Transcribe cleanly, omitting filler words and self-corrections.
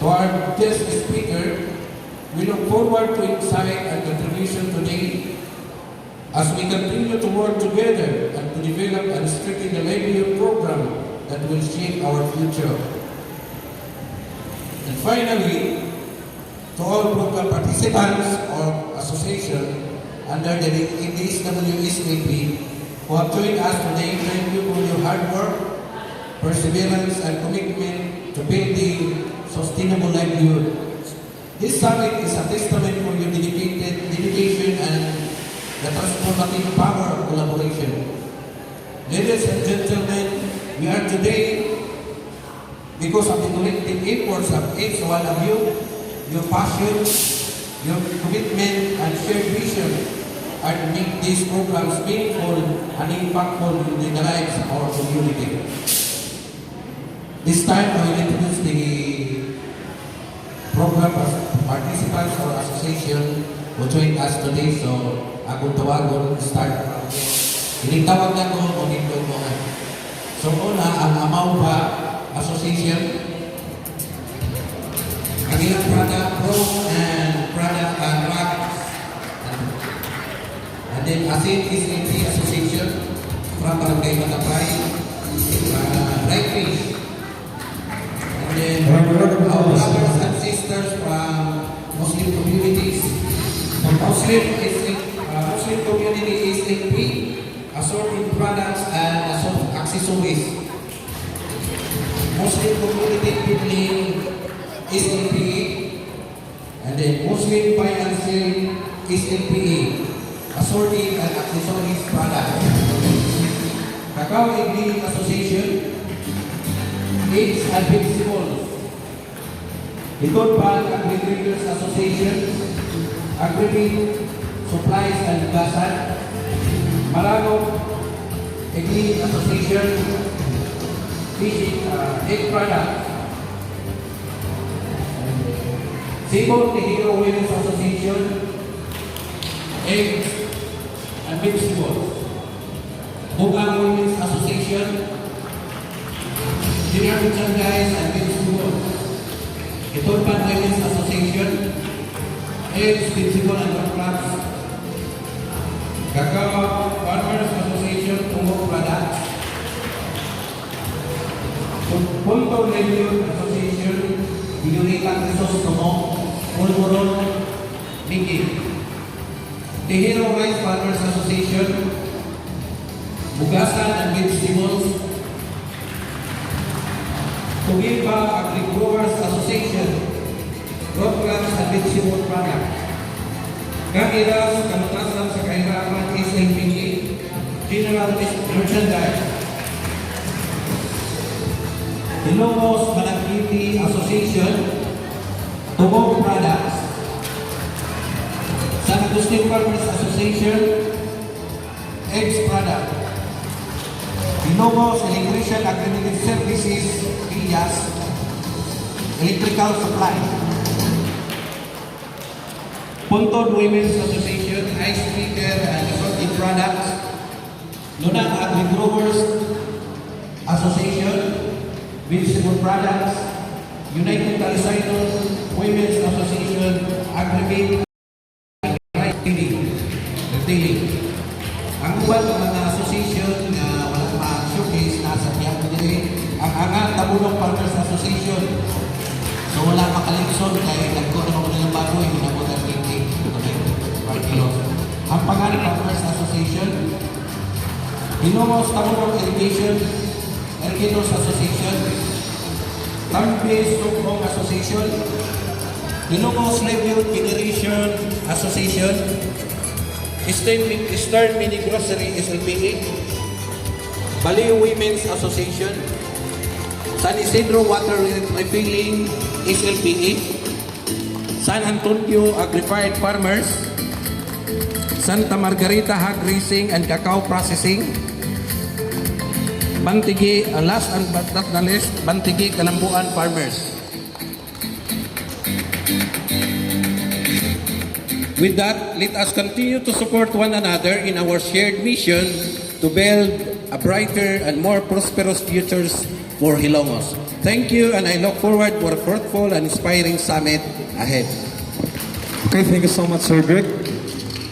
To our guest speaker, we look forward to insight and contribution today as we continue to work together and to develop and strengthen the livelihood program that will shape our future. And finally, to all program participants or association under the DSWSAP who have joined us today, thank you for your hard work, perseverance, and commitment to building sustainable livelihood. This summit is a testament for your dedication and the transformative power of collaboration. Ladies and gentlemen, we are today because of the collective efforts of each one of you, your passion, your commitment, and shared vision are to make these programs meaningful and impactful in the lives of our community. This time, I will introduce the program participants or association who joined us today. So, akong tawagon, start. Initawag na ko, o nito ko. So, una, ang Amauba Association. Ang ilang product, Pro and Product and Rock. And then, ASIN SNC Association from Barangay Matapay, Right Fish. And then, our brothers and sisters from Muslim communities, Muslim community SNP, assorted products and assorted accessories. Muslim community building SNPE, and then Muslim financing SNPE, assorted and accessories products. Cacao Ingredient Association, Eggs and Vegetables. Itonpan Agri-Traders Association, Agri-Meat Supplies and Gasan. Malagog Ingredient Association, Fishing Egg Products. Cebu Tehiro Women's Association, Eggs and Vegetables. Bugang Women's Association, Junior Merchandise and Vegetables. Itonpan Women's Association, Eggs, Vegetable and Crops. Cacao Farmers Association, Tungo Products. Punto Livelihood Association, Binuritang Resource Tumo, Pulburon, Miki. Tehiro Rice Farmers Association, Bugasan and Vegetables. Tugimba Agri-Growers Association, Road Crops and Vegetable Products. Kakiras, Kamutasan sa Kahirapan, SNPG, General Merchandise. Ilongos Managpiti Association, Tugong Products. San Agustin Farmers Association, Eggs Product. Ilongos Electrician Accredited Services, IAS, Electrical Supply. Punton Women's Association, Ice Maker and Assorted Products. Lunang Agri-Growers Association, Vegetable Products. United Talisaydon Women's Association, Agri-Meat, Retailing. Ang uban ng mga association na walang ma-showcase nasa Tiago din, ang Angat Tabulong Farmers Association. So wala makalikson kaya nagko na mga nilang baboy, hinabot ang tingting. Ang Pangalan Farmers Association, Hinongos Tabulong Irrigators Association, Tambis Sukong Association, Hinongos Livelihood Generation Association, Eastern Mini Grocery SLPA, Baliw Women's Association, San Isidro Water Refilling SLPA, San Antonio Agri-Fired Farmers, Santa Margarita Hog Raising and Cacao Processing, Bantigi, last and but not the least, Bantigi Kalambuan Farmers. With that, let us continue to support one another in our shared mission to build a brighter and more prosperous futures for Hilongos. Thank you, and I look forward for a fruitful and inspiring summit ahead. Okay, thank you so much, Sir Greg.